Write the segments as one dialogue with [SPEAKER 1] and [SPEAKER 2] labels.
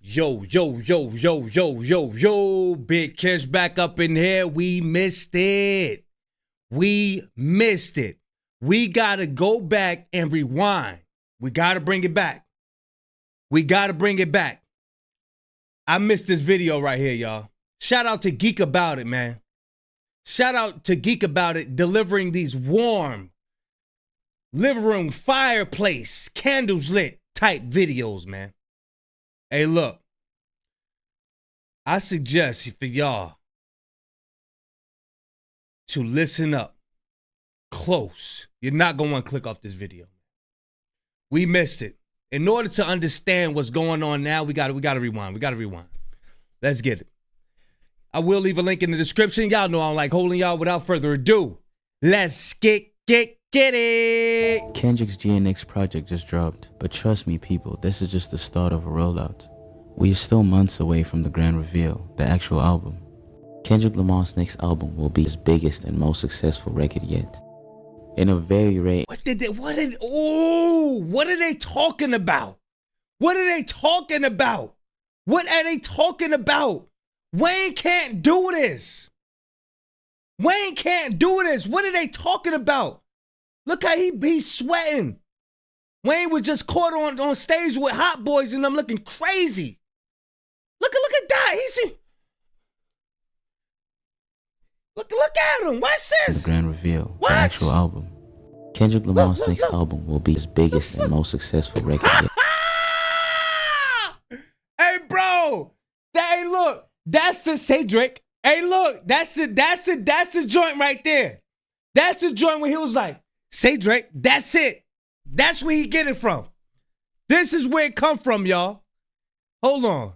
[SPEAKER 1] Yo, yo, yo, yo, yo, yo, yo, Big Kish back up in here. We missed it. We missed it. We got to go back and rewind. We got to bring it back. We got to bring it back. I missed this video right here, y'all. Shout out to Geek About It, man. Shout out to Geek About It delivering these warm living room fireplace, candles lit type videos, man. Hey, look, I suggest for y'all to listen up close. You're not going to want to click off this video. We missed it. In order to understand what's going on now, we got to rewind. We got to rewind. Let's get it. I will leave a link in the description. Y'all know I don't like holding y'all. Without further ado, let's get it.
[SPEAKER 2] Kendrick's G.O.A.T project just dropped, but trust me people, this is just the start of a rollout. We are still months away from the grand reveal, the actual album. Kendrick Lamar's next album will be his biggest and most successful record yet. In a very rare...
[SPEAKER 1] What are they talking about? What are they talking about? What are they talking about? Wayne can't do this. Wayne can't do this. What are they talking about? Look how he's sweating. Wayne was just caught on stage with Hot Boys and I'm looking crazy. Look at that. Look at him. What's this?
[SPEAKER 2] The grand reveal, the actual album. Kendrick Lamar's next album will be his biggest and most successful record yet.
[SPEAKER 1] Hey, bro. Hey, look. That's the Cedric. Hey, look. That's the joint right there. That's the joint where he was like, Cedric, that's it. That's where he get it from. This is where it come from, y'all. Hold on.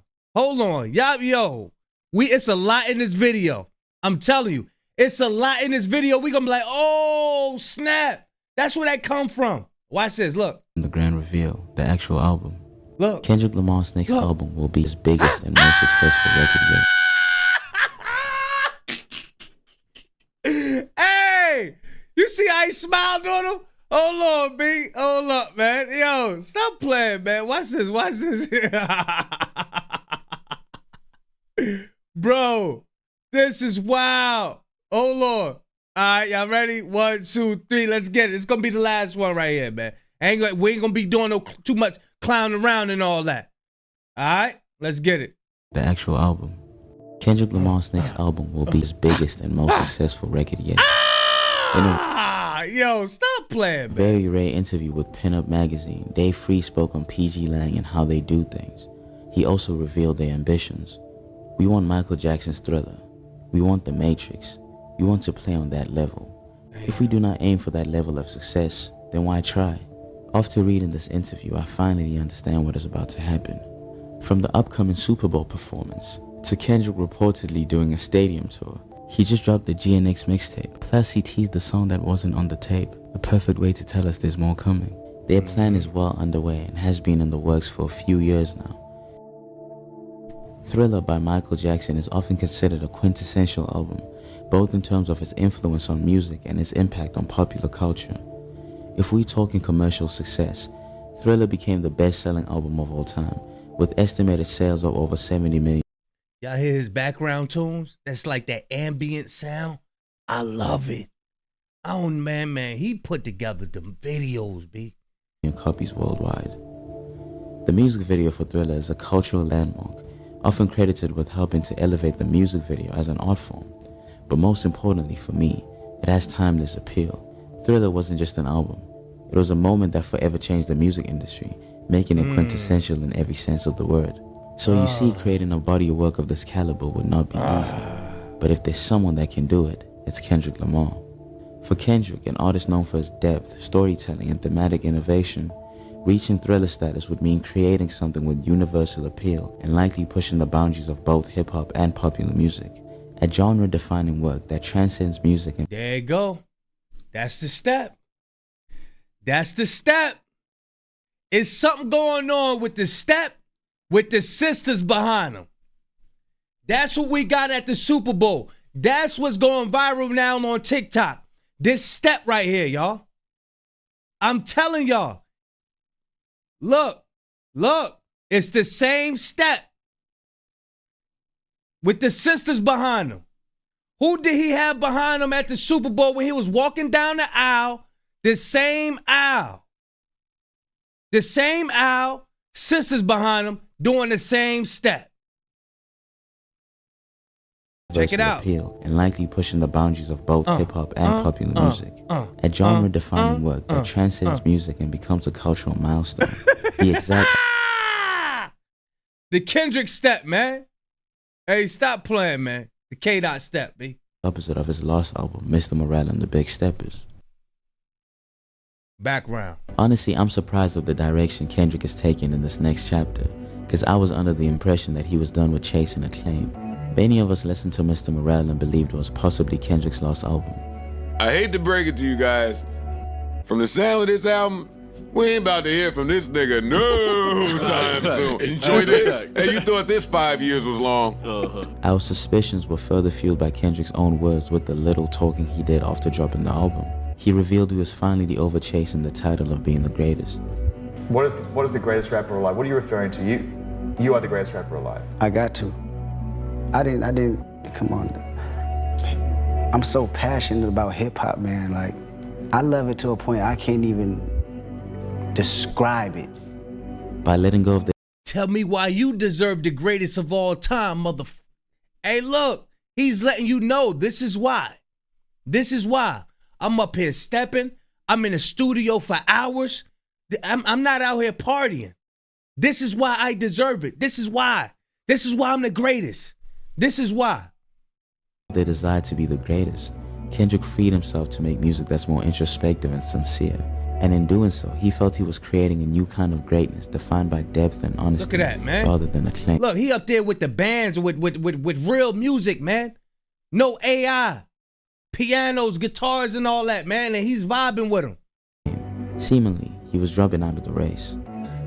[SPEAKER 1] It's a lot in this video. I'm telling you, it's a lot in this video. We gonna be like, oh, snap. That's where that come from. Watch this, look.
[SPEAKER 2] The grand reveal, the actual album.
[SPEAKER 1] Look.
[SPEAKER 2] Kendrick Lamar's next album will be his biggest and most successful record
[SPEAKER 1] yet. Hey, you see how he smiled on him? Hold on, B. Hold up, man. Yo, stop playing, man. Watch this. Bro, this is wild. Hold on. All right, y'all ready? 1, 2, 3. Let's get it. It's gonna be the last one right here, man. We ain't gonna be doing too much clowning around and all that. All right, let's get it.
[SPEAKER 2] The actual album. Kendrick Lamar's next album will be his biggest and most successful record yet.
[SPEAKER 1] Yo, stop playing, man.
[SPEAKER 2] Very rare interview with Pinup Magazine, Dave Free spoke on PG Lang and how they do things. He also revealed their ambitions. We want Michael Jackson's Thriller. We want The Matrix. We want to play on that level. If we do not aim for that level of success, then why try? After reading this interview, I finally understand what is about to happen. From the upcoming Super Bowl performance, to Kendrick reportedly doing a stadium tour, he just dropped the G.O.A.T mixtape. Plus he teased the song that wasn't on the tape, a perfect way to tell us there's more coming. Their plan is well underway and has been in the works for a few years now. Thriller by Michael Jackson is often considered a quintessential album, both in terms of its influence on music and its impact on popular culture. If we're talking commercial success, Thriller became the best-selling album of all time, with estimated sales of over 70 million.
[SPEAKER 1] Y'all hear his background tunes? That's like that ambient sound. I love it. Oh, man, he put together the videos, B.
[SPEAKER 2] Copies worldwide. The music video for Thriller is a cultural landmark, often credited with helping to elevate the music video as an art form. But most importantly for me, it has timeless appeal. Thriller wasn't just an album. It was a moment that forever changed the music industry, making it quintessential in every sense of the word. So you see, creating a body of work of this caliber would not be easy. But if there's someone that can do it, it's Kendrick Lamar. For Kendrick, an artist known for his depth, storytelling, and thematic innovation, reaching Thriller status would mean creating something with universal appeal and likely pushing the boundaries of both hip-hop and popular music. A genre-defining work that transcends music and...
[SPEAKER 1] There you go. That's the step. That's the step. It's something going on with the step, with the sisters behind them. That's what we got at the Super Bowl. That's what's going viral now on TikTok. This step right here, y'all. I'm telling y'all. Look. It's the same step. with the sisters behind him. Who did he have behind him at the Super Bowl when he was walking down the aisle? The same aisle. The same aisle, sisters behind him doing the same step. Check it out.
[SPEAKER 2] Appeal and likely pushing the boundaries of both hip-hop and popular music. A genre-defining work that transcends music and becomes a cultural milestone. The exact...
[SPEAKER 1] The Kendrick step, man. Hey, stop playing, man. The K.O.A.T step, B.
[SPEAKER 2] Opposite of his last album, Mr. Morale and the Big Steppers.
[SPEAKER 1] Background.
[SPEAKER 2] Honestly, I'm surprised of the direction Kendrick is taking in this next chapter, because I was under the impression that he was done with chasing acclaim. Many of us listened to Mr. Morale and believed it was possibly Kendrick's last album.
[SPEAKER 3] I hate to break it to you guys. From the sound of this album, we ain't about to hear from this nigga no time soon. Enjoy this. Hey, you thought this 5 years was long.
[SPEAKER 2] Our suspicions were further fueled by Kendrick's own words with the little talking he did after dropping the album. He revealed he was finally overchasing the title of being the greatest.
[SPEAKER 4] What is the greatest rapper alive? What are you referring to? You are the greatest rapper alive.
[SPEAKER 5] I got to. I didn't, come on. I'm so passionate about hip hop, man. Like, I love it to a point I can't even describe it.
[SPEAKER 2] By letting go of the...
[SPEAKER 1] Tell me why you deserve the greatest of all time, motherfucker. Hey, look, he's letting you know this is why. This is why. I'm up here stepping. I'm in the studio for hours. I'm not out here partying. This is why I deserve it. This is why. This is why I'm the greatest. This is why.
[SPEAKER 2] They desire to be the greatest. Kendrick freed himself to make music that's more introspective and sincere. And in doing so, he felt he was creating a new kind of greatness defined by depth and honesty.
[SPEAKER 1] Look at that, man.
[SPEAKER 2] Rather than acclaim.
[SPEAKER 1] Look, he up there with the bands, with real music, man. No AI. Pianos, guitars, and all that, man. And he's vibing with them.
[SPEAKER 2] Seemingly, he was dropping out of the race.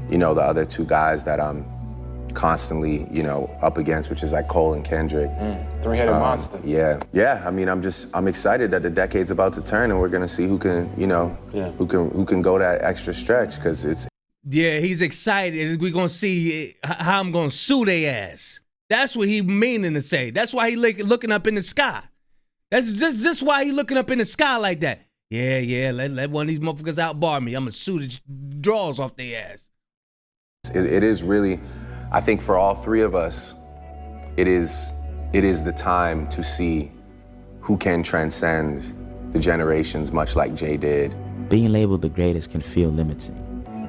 [SPEAKER 6] You know, the other two guys that I'm constantly, you know, up against, which is like Cole and Kendrick.
[SPEAKER 4] Three-headed monster.
[SPEAKER 6] Yeah. I mean, I'm excited that the decade's about to turn and we're gonna see who can, you know, who can go that extra stretch, because it's.
[SPEAKER 1] Yeah, he's excited. We're gonna see how I'm gonna sue their ass. That's what he meaning to say. That's why he looking up in the sky. That's just why he looking up in the sky like that. Yeah, let one of these motherfuckers outbar me. I'm gonna sue the draws off their ass.
[SPEAKER 6] It is really, I think for all three of us, it is the time to see who can transcend the generations, much like Jay did.
[SPEAKER 2] Being labeled the greatest can feel limiting,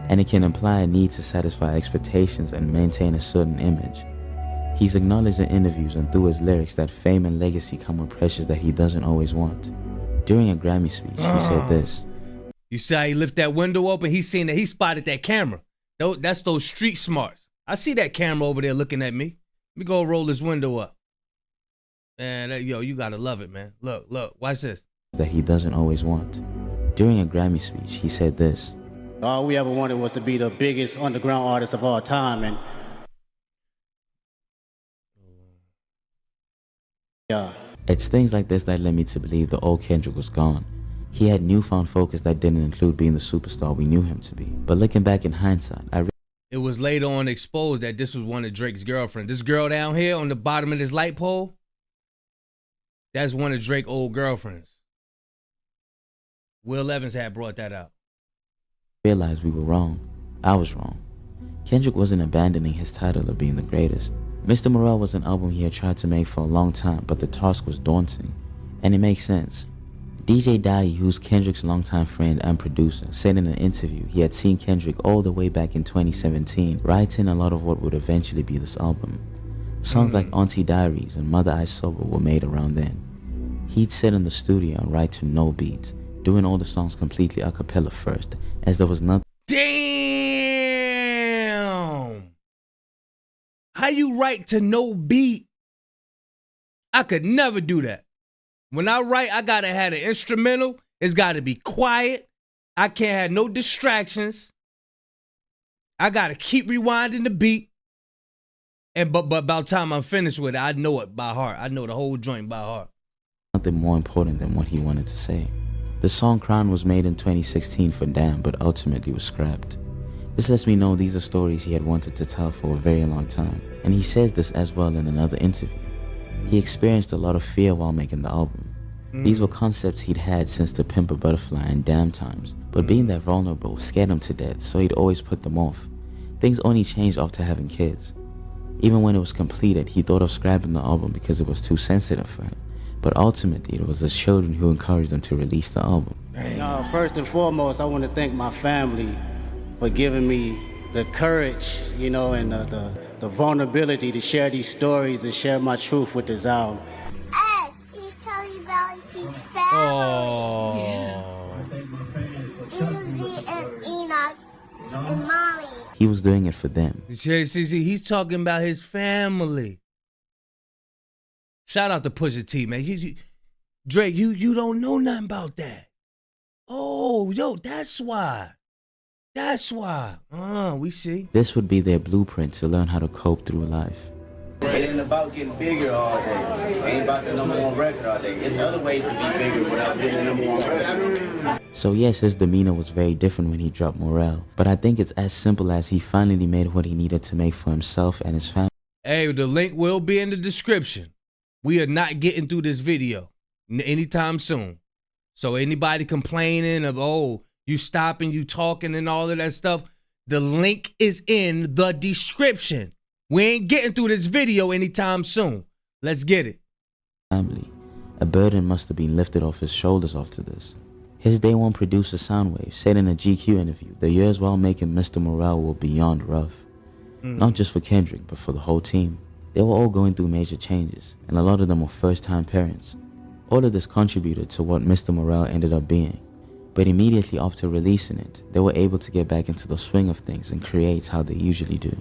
[SPEAKER 2] and it can imply a need to satisfy expectations and maintain a certain image. He's acknowledged in interviews and through his lyrics that fame and legacy come with pressures that he doesn't always want. During a Grammy speech, he said this.
[SPEAKER 1] You see how he lift that window open? He seen that he spotted that camera. That's those street smarts. I see that camera over there looking at me. Let me go roll this window up. Man, yo, you gotta love it, man. Look, watch this.
[SPEAKER 2] That he doesn't always want. During a Grammy speech, he said this.
[SPEAKER 7] All we ever wanted was to be the biggest underground artist of all time, and yeah.
[SPEAKER 2] It's things like this that led me to believe the old Kendrick was gone. He had newfound focus that didn't include being the superstar we knew him to be. But looking back in hindsight,
[SPEAKER 1] it was later on exposed that this was one of Drake's girlfriends. This girl down here on the bottom of this light pole, that's one of Drake's old girlfriends. Will Evans had brought that out.
[SPEAKER 2] Realized we were wrong. I was wrong. Kendrick wasn't abandoning his title of being the greatest. Mr. Morale was an album he had tried to make for a long time, but the task was daunting. And it makes sense. DJ Dai, who's Kendrick's longtime friend and producer, said in an interview he had seen Kendrick all the way back in 2017 writing a lot of what would eventually be this album. Songs like Auntie Diaries and Mother I Sober were made around then. He'd sit in the studio and write to no beats, doing all the songs completely a cappella first, as there was nothing.
[SPEAKER 1] Damn! How you write to no beat? I could never do that. When I write, I gotta have an instrumental. It's gotta be quiet. I can't have no distractions. I gotta keep rewinding the beat. And but by the time I'm finished with it, I know it by heart. I know the whole joint by heart.
[SPEAKER 2] Nothing more important than what he wanted to say. The song Crown was made in 2016 for Damn, but ultimately was scrapped. This lets me know these are stories he had wanted to tell for a very long time, and he says this as well in another interview. He experienced a lot of fear while making the album. These were concepts he'd had since To Pimp a Butterfly and Damn Times, but being that vulnerable scared him to death, so he'd always put them off. Things only changed after having kids. Even when it was completed, he thought of scrapping the album because it was too sensitive for him. But ultimately, it was his children who encouraged him to release the album.
[SPEAKER 7] First and foremost, I want to thank my family for giving me the courage, you know, and the vulnerability to share these stories and share my truth with this album.
[SPEAKER 8] He's telling you about his family. Izzy and Enoch and Mommy.
[SPEAKER 2] He was doing it for them.
[SPEAKER 1] See, he's talking about his family. Shout out to Pusha T, man. Drake, you don't know nothing about that. Oh, yo, that's why. That's why. We see.
[SPEAKER 2] This would be their blueprint to learn how to cope through life.
[SPEAKER 9] It ain't about getting bigger all day. It ain't about the #1 record all day. There's other ways to be bigger without getting the #1 record.
[SPEAKER 2] So yes, his demeanor was very different when he dropped Morale, but I think it's as simple as he finally made what he needed to make for himself and his family.
[SPEAKER 1] Hey, the link will be in the description. We are not getting through this video anytime soon. So anybody complaining of, oh, you stopping, you talking and all of that stuff, the link is in the description. We ain't getting through this video anytime soon. Let's get it.
[SPEAKER 2] Family. A burden must have been lifted off his shoulders after this. His day one producer Soundwave said in a GQ interview, the years while making Mr. Morale were beyond rough. Not just for Kendrick, but for the whole team. They were all going through major changes, and a lot of them were first-time parents. All of this contributed to what Mr. Morale ended up being. But immediately after releasing it, they were able to get back into the swing of things and create how they usually do.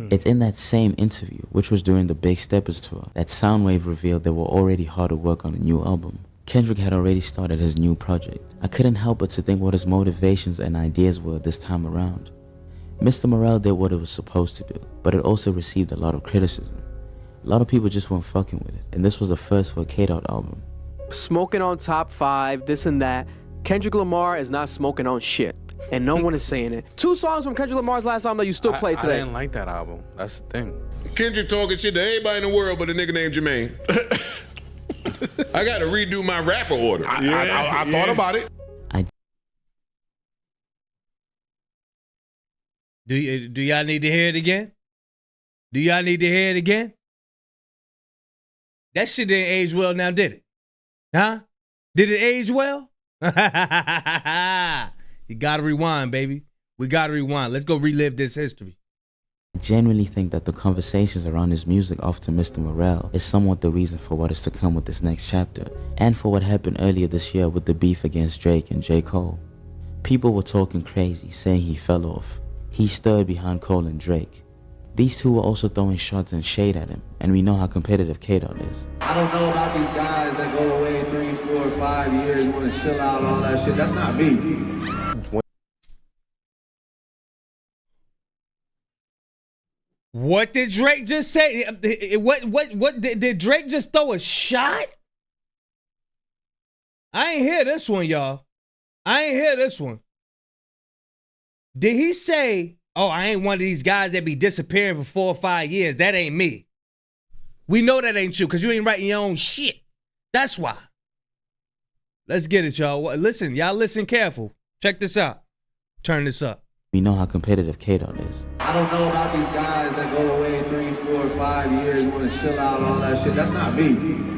[SPEAKER 2] It's in that same interview, which was during the Big Steppers tour, that Soundwave revealed they were already hard at work on a new album. Kendrick had already started his new project. I couldn't help but to think what his motivations and ideas were this time around. Mr. Morale did what it was supposed to do, but it also received a lot of criticism. A lot of people just weren't fucking with it, and this was a first for a G.O.A.T album.
[SPEAKER 10] Smoking on top 5, this and that. Kendrick Lamar is not smoking on shit, and no one is saying it. 2 songs from Kendrick Lamar's last album that you still play today.
[SPEAKER 11] I didn't like that album. That's the thing.
[SPEAKER 3] Kendrick talking shit to everybody in the world but a nigga named Jermaine. I got to redo my rapper order. I thought about it.
[SPEAKER 1] Do y'all need to hear it again? Do y'all need to hear it again? That shit didn't age well now, did it? Huh? Did it age well? You gotta rewind, baby. We gotta rewind. Let's go relive this history.
[SPEAKER 2] I genuinely think that the conversations around his music after Mr. Morale is somewhat the reason for what is to come with this next chapter, and for what happened earlier this year with the beef against Drake and J. Cole. People were talking crazy, saying he fell off. He stood behind Cole and Drake. These two were also throwing shots and shade at him, and we know how competitive G.O.A.T is.
[SPEAKER 9] I don't know about these guys that go away 3, 4, 5 years, want to chill out, all that shit. That's not me.
[SPEAKER 1] What did Drake just say? What did Drake just throw a shot? I ain't hear this one, y'all. I ain't hear this one. Did he say, oh, I ain't one of these guys that be disappearing for 4 or 5 years? That ain't me. We know that ain't you because you ain't writing your own shit. That's why. Let's get it, y'all. Listen, y'all listen careful. Check this out. Turn this up.
[SPEAKER 2] We know how competitive G.O.A.T is.
[SPEAKER 9] I don't know about these guys that go away 3, 4, 5 years, want to chill out, all that shit. That's not me.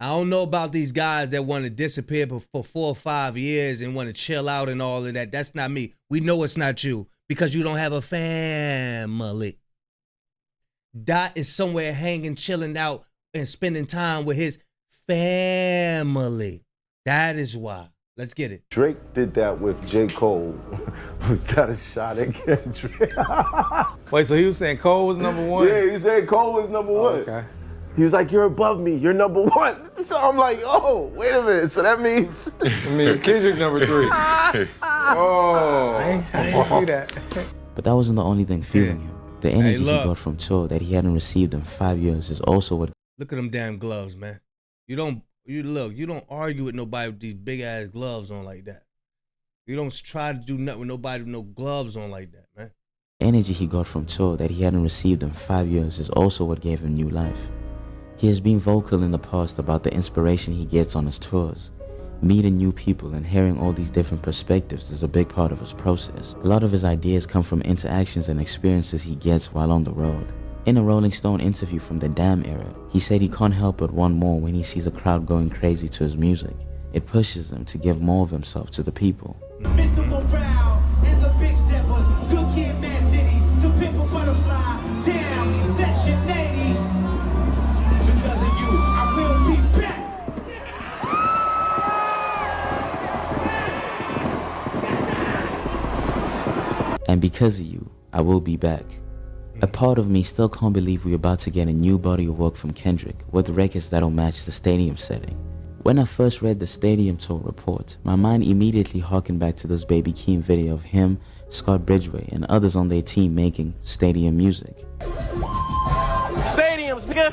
[SPEAKER 1] I don't know about these guys that want to disappear for 4 or 5 years and want to chill out and all of that. That's not me. We know it's not you because you don't have a family. Dot is somewhere hanging, chilling out, and spending time with his family. That is why. Let's get it.
[SPEAKER 12] Drake did that with J. Cole. Was that a shot at Kendrick?
[SPEAKER 11] Wait, so he was saying Cole was #1?
[SPEAKER 12] Yeah, he said Cole was #1.
[SPEAKER 11] Okay.
[SPEAKER 12] He was like, you're above me, you're #1. So I'm like, oh, wait a minute. So that means...
[SPEAKER 11] I mean, Kendrick #3. Oh.
[SPEAKER 12] I didn't see that.
[SPEAKER 2] But that wasn't the only thing fueling him. The energy he got from tour that he hadn't received in 5 years is also what...
[SPEAKER 1] Look at them damn gloves, man. You don't argue with nobody with these big ass gloves on like that. You don't try to do nothing with nobody with no gloves on like that, man.
[SPEAKER 2] The energy he got from tour that he hadn't received in 5 years is also what gave him new life. He has been vocal in the past about the inspiration he gets on his tours. Meeting new people and hearing all these different perspectives is a big part of his process. A lot of his ideas come from interactions and experiences he gets while on the road. In a Rolling Stone interview from the Damn era, he said he can't help but want more when he sees a crowd going crazy to his music. It pushes him to give more of himself to the people.
[SPEAKER 13] Mr. Morale and the Big Steppers, Good Kid, Mad City, to Pimp a Butterfly, damn, Section 80. Because of you, I will be back.
[SPEAKER 2] And because of you, I will be back. A part of me still can't believe we're about to get a new body of work from Kendrick with records that'll match the stadium setting. When I first read the Stadium Tour report, my mind immediately harkened back to this Baby Keem video of him, Scott Bridgway, and others on their team making stadium music.
[SPEAKER 13] Stadiums, nigga!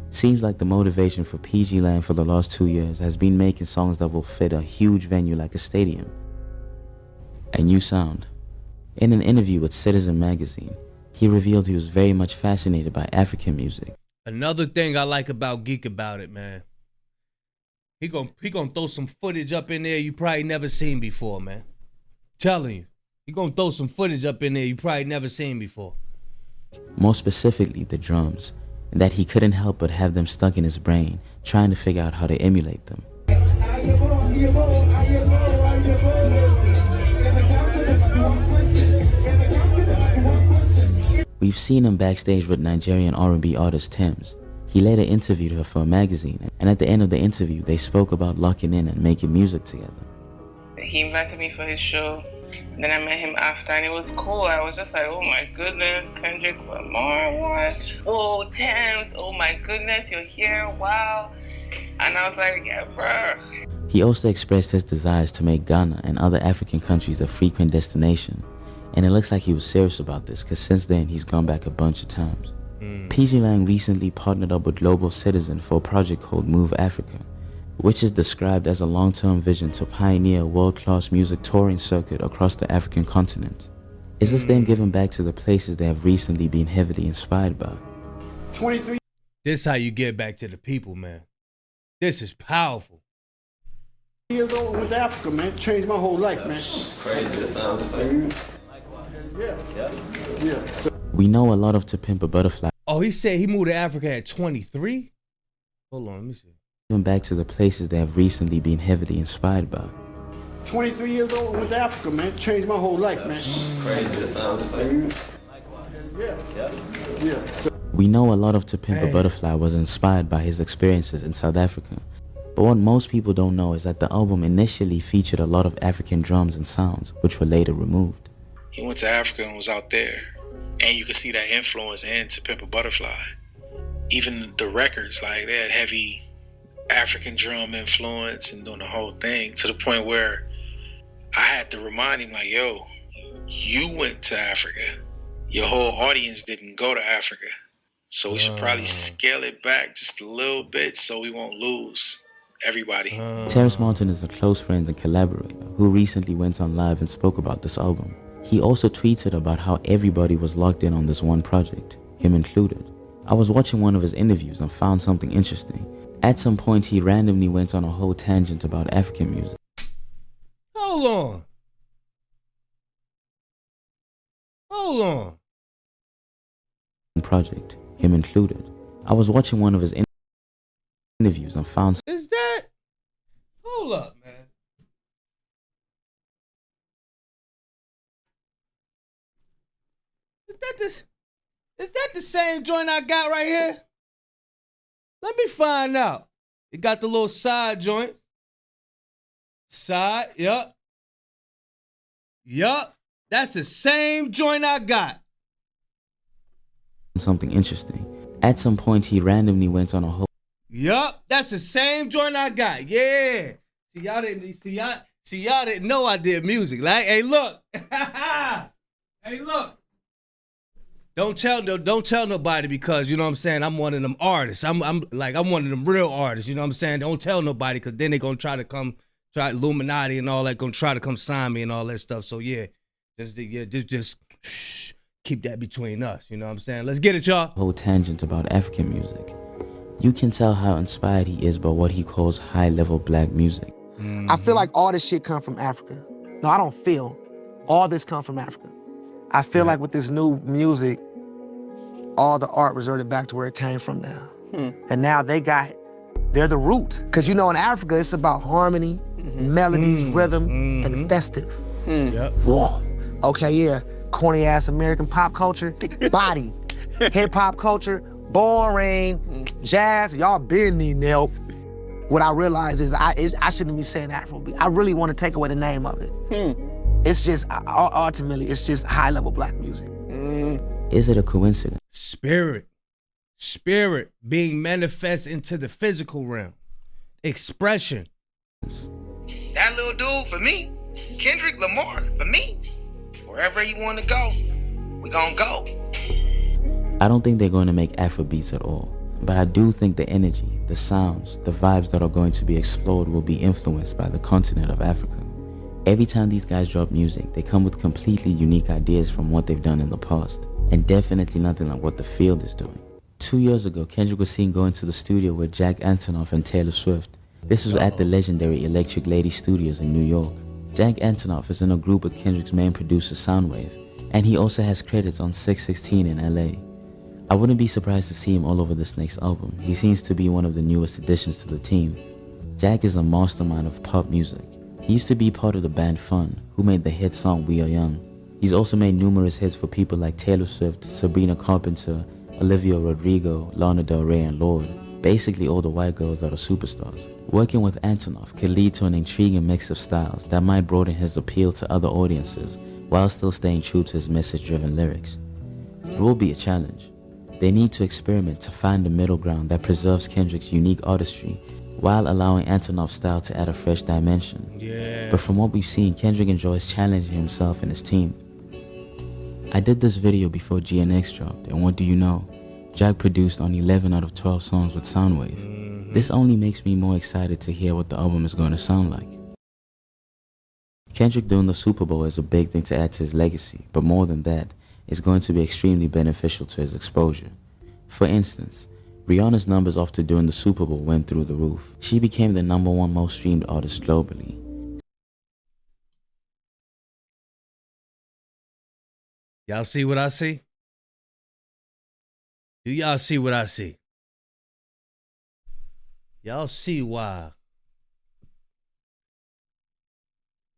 [SPEAKER 2] Seems like the motivation for PG Land for the last 2 years has been making songs that will fit a huge venue like a stadium. A new sound. In an interview with Citizen magazine, he revealed he was very much fascinated by African music.
[SPEAKER 1] Another thing I like about Geek About It, man. He gonna throw some footage up in there you probably never seen before, man. Telling you. He gonna throw some footage up in there you probably never seen before.
[SPEAKER 2] More specifically, the drums, and that he couldn't help but have them stuck in his brain, trying to figure out how to emulate them. We've seen him backstage with Nigerian R&B artist Thames. He later interviewed her for a magazine, and at the end of the interview, they spoke about locking in and making music together.
[SPEAKER 14] He invited me for his show, and then I met him after, and it was cool. I was just like, oh my goodness, Kendrick Lamar, what? Oh, Thames, oh my goodness, you're here, wow. And I was like, yeah, bro.
[SPEAKER 2] He also expressed his desires to make Ghana and other African countries a frequent destination, and it looks like he was serious about this, because since then, he's gone back a bunch of times. PG Lang recently partnered up with Global Citizen for a project called Move Africa, which is described as a long-term vision to pioneer a world-class music touring circuit across the African continent. Is this them giving back to the places they have recently been heavily inspired by?
[SPEAKER 1] 23. This is how you get back to the people, man. This is powerful.
[SPEAKER 13] Years old, went to Africa, man. Changed my whole life, man.
[SPEAKER 15] Crazy. That sounds just like.
[SPEAKER 13] Yeah.
[SPEAKER 2] We know a lot of To Pimp a Butterfly.
[SPEAKER 1] Oh, he said he moved to Africa at 23? Hold on, let me see.
[SPEAKER 2] Giving back to the places they have recently been heavily inspired by.
[SPEAKER 13] 23 years old, went to Africa, man. Changed my whole life, man.
[SPEAKER 15] Crazy. That sounds just like.
[SPEAKER 13] Yeah.
[SPEAKER 2] We know a lot of To Pimp a Butterfly was inspired by his experiences in South Africa. But what most people don't know is that the album initially featured a lot of African drums and sounds, which were later removed.
[SPEAKER 16] He went to Africa and was out there. And you can see that influence in To Pimp a Butterfly. Even the records, like they had heavy African drum influence and doing the whole thing, to the point where I had to remind him, like, yo, you went to Africa. Your whole audience didn't go to Africa. So we should probably scale it back just a little bit so we won't lose everybody.
[SPEAKER 2] Terrace Martin is a close friend and collaborator who recently went on live and spoke about this album. He also tweeted about how everybody was locked in on this one project, him included. I was watching one of his interviews and found something interesting. At some point, he randomly went on a whole tangent about African music.
[SPEAKER 1] Hold on.
[SPEAKER 2] Project, him included. I was watching one of his interviews and found...
[SPEAKER 1] Is that? Hold up, man. Is that the same joint I got right here? Let me find out. It got the little side joints. Side, yup. That's the same joint I got.
[SPEAKER 2] Something interesting. At some point, he randomly went on a whole...
[SPEAKER 1] Yup, that's the same joint I got. Yeah. Y'all didn't know I did music. Like, hey, look. Hey, look. Don't tell nobody, because you know what I'm saying, I'm one of them artists. I'm one of them real artists, you know what I'm saying? Don't tell nobody, because then they're gonna try Illuminati and all that, gonna try to come sign me and all that stuff. So yeah, just Keep that between us, you know what I'm saying? Let's get it, y'all.
[SPEAKER 2] Whole tangent about African music. You can tell how inspired he is by what he calls high-level black music.
[SPEAKER 17] I feel like all this shit come from Africa. No, I don't feel. All this come from Africa. I feel like with this new music, all the art resorted back to where it came from now. And now they're the root. Cause you know in Africa, it's about harmony, melodies, rhythm, and festive.
[SPEAKER 1] Yep.
[SPEAKER 17] Whoa. Okay, yeah. Corny ass American pop culture, body. Hip hop culture, boring. Jazz, y'all been needing help. What I realize is I shouldn't be saying Afrobeat. I really want to take away the name of it. It's just, ultimately, it's just high-level black music.
[SPEAKER 2] Is it a coincidence?
[SPEAKER 1] Spirit being manifest into the physical realm. Expression.
[SPEAKER 9] That little dude, for me, Kendrick Lamar, for me, wherever he want to go, we gonna go.
[SPEAKER 2] I don't think they're going to make Afrobeats at all, but I do think the energy, the sounds, the vibes that are going to be explored will be influenced by the continent of Africa. Every time these guys drop music, they come with completely unique ideas from what they've done in the past, and definitely nothing like what the field is doing. 2 years ago, Kendrick was seen going to the studio with Jack Antonoff and Taylor Swift. This was at the legendary Electric Lady Studios in New York. Jack Antonoff is in a group with Kendrick's main producer Soundwave, and he also has credits on 616 in LA. I wouldn't be surprised to see him all over this next album. He seems to be one of the newest additions to the team. Jack is a mastermind of pop music. He used to be part of the band Fun, who made the hit song We Are Young. He's also made numerous hits for people like Taylor Swift, Sabrina Carpenter, Olivia Rodrigo, Lana Del Rey, and Lorde. Basically all the white girls that are superstars. Working with Antonoff can lead to an intriguing mix of styles that might broaden his appeal to other audiences while still staying true to his message-driven lyrics. It will be a challenge. They need to experiment to find the middle ground that preserves Kendrick's unique artistry while allowing Antonoff's style to add a fresh dimension.
[SPEAKER 1] Yeah.
[SPEAKER 2] But from what we've seen, Kendrick enjoys challenging himself and his team. I did this video before G.O.A.T dropped, and what do you know? Jack produced on 11 out of 12 songs with Soundwave. This only makes me more excited to hear what the album is going to sound like. Kendrick doing the Super Bowl is a big thing to add to his legacy, but more than that, it's going to be extremely beneficial to his exposure. For instance, Rihanna's numbers after doing the Super Bowl went through the roof. She became the #1 most streamed artist globally.
[SPEAKER 1] Y'all see what I see? Do y'all see what I see? Y'all see why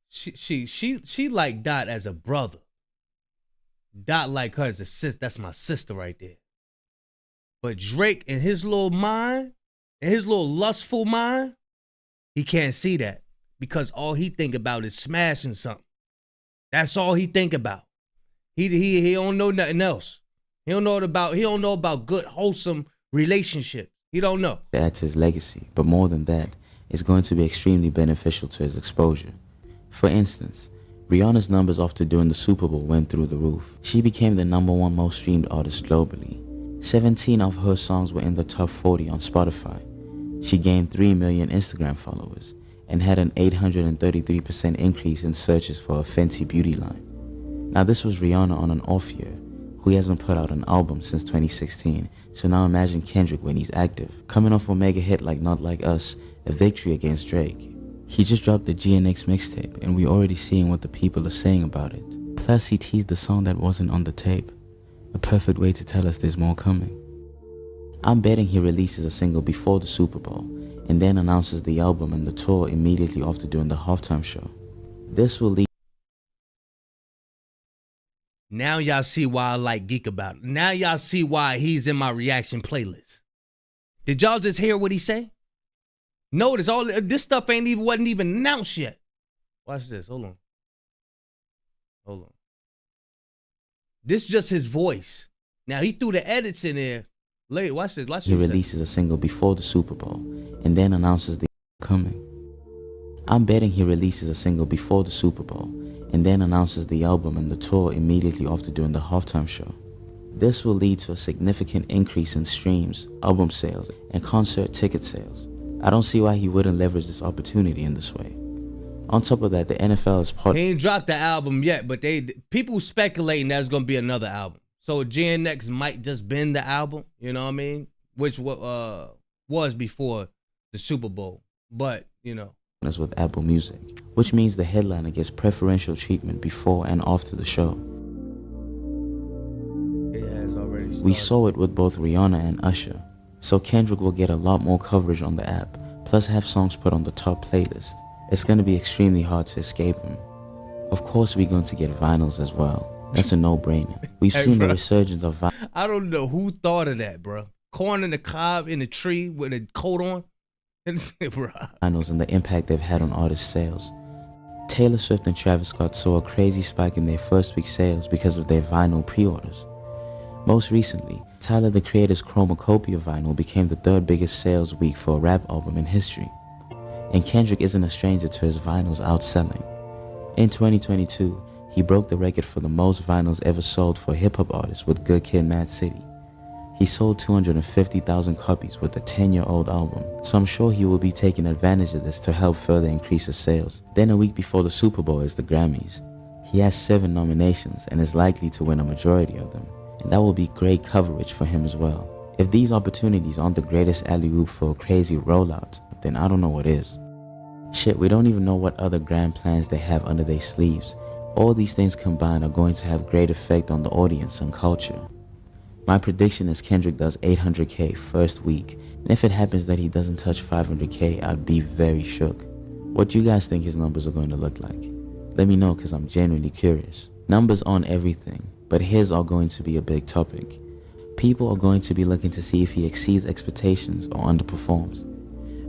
[SPEAKER 1] she like Dot as a brother. Dot like her as a sister. That's my sister right there. But Drake in his little mind, in his little lustful mind, he can't see that because all he think about is smashing something. That's all he think about. He don't know nothing else. He don't know about good, wholesome relationships. He don't know.
[SPEAKER 2] That's his legacy, but more than that, it's going to be extremely beneficial to his exposure. For instance, Rihanna's numbers after doing the Super Bowl went through the roof. She became the #1 most streamed artist globally. 17 of her songs were in the top 40 on Spotify. She gained 3 million Instagram followers and had an 833% increase in searches for her Fenty beauty line. Now this was Rihanna on an off year, who hasn't put out an album since 2016, so now imagine Kendrick when he's active, coming off a mega hit like Not Like Us, a victory against Drake. He just dropped the G.O.A.T mixtape, and we're already seeing what the people are saying about it. Plus he teased the song that wasn't on the tape, a perfect way to tell us there's more coming. I'm betting he releases a single before the Super Bowl, and then announces the album and the tour immediately after doing the halftime show. This will lead.
[SPEAKER 1] Now y'all see why I like Geek About It. Now y'all see why he's in my reaction playlist. Did y'all just hear what he say? Notice all this stuff wasn't even announced yet. Watch this. Hold on. This just his voice. Now he threw the edits in there. Later, watch this.
[SPEAKER 2] He releases a single before the Super Bowl and then announces the coming. I'm betting he releases a single before the Super Bowl and then announces the album and the tour immediately after doing the halftime show. This will lead to a significant increase in streams, album sales, and concert ticket sales. I don't see why he wouldn't leverage this opportunity in this way. On top of that, the NFL is part.
[SPEAKER 1] He ain't dropped the album yet, but people speculating there's gonna be another album. So GNX might just been the album, you know what I mean? Which was before the Super Bowl, but you know.
[SPEAKER 2] With Apple Music, which means the headliner gets preferential treatment before and after the show.
[SPEAKER 1] It has already started.
[SPEAKER 2] We saw it with both Rihanna and Usher, so Kendrick will get a lot more coverage on the app, plus have songs put on the top playlist. It's going to be extremely hard to escape him. Of course, we're going to get vinyls as well. That's a no-brainer. We've seen the resurgence of vinyl.
[SPEAKER 1] I don't know who thought of that, bro. Corn in the cob in the tree with a coat on.
[SPEAKER 2] Vinyls and the impact they've had on artist sales. Taylor Swift and Travis Scott saw a crazy spike in their first week sales because of their vinyl pre-orders. Most recently, Tyler the Creator's Chromacopia vinyl became the third biggest sales week for a rap album in history. And Kendrick isn't a stranger to his vinyls outselling. In 2022, he broke the record for the most vinyls ever sold for a hip-hop artist with Good Kid, Mad City. He sold 250,000 copies with a 10-year-old album, so I'm sure he will be taking advantage of this to help further increase his sales. Then a week before the Super Bowl is the Grammys. He has 7 nominations and is likely to win a majority of them, and that will be great coverage for him as well. If these opportunities aren't the greatest alley-oop for a crazy rollout, then I don't know what is. Shit, we don't even know what other grand plans they have under their sleeves. All these things combined are going to have great effect on the audience and culture. My prediction is Kendrick does 800K first week, and if it happens that he doesn't touch 500K, I'd be very shook. What do you guys think his numbers are going to look like? Let me know, because I'm genuinely curious. Numbers aren't everything, but his are going to be a big topic. People are going to be looking to see if he exceeds expectations or underperforms.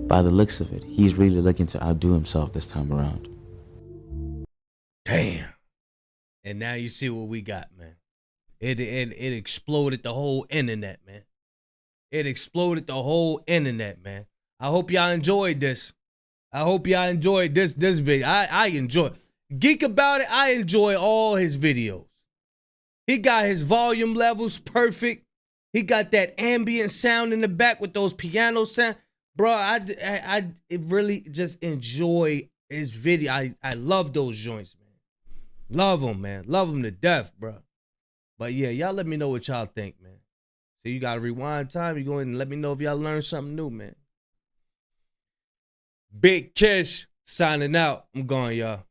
[SPEAKER 2] By the looks of it, he's really looking to outdo himself this time around.
[SPEAKER 1] Damn. And now you see what we got, man. It exploded the whole internet, man. It exploded the whole internet, man. I hope y'all enjoyed this. I hope y'all enjoyed this video. I enjoy it. Geek About It, I enjoy all his videos. He got his volume levels perfect. He got that ambient sound in the back with those piano sound. Bro, I really just enjoy his video. I love those joints, man. Love them, man. Love them to death, bro. But yeah, y'all let me know what y'all think, man. So you got to rewind time. You go in and let me know if y'all learned something new, man. Big Kish signing out. I'm going, y'all.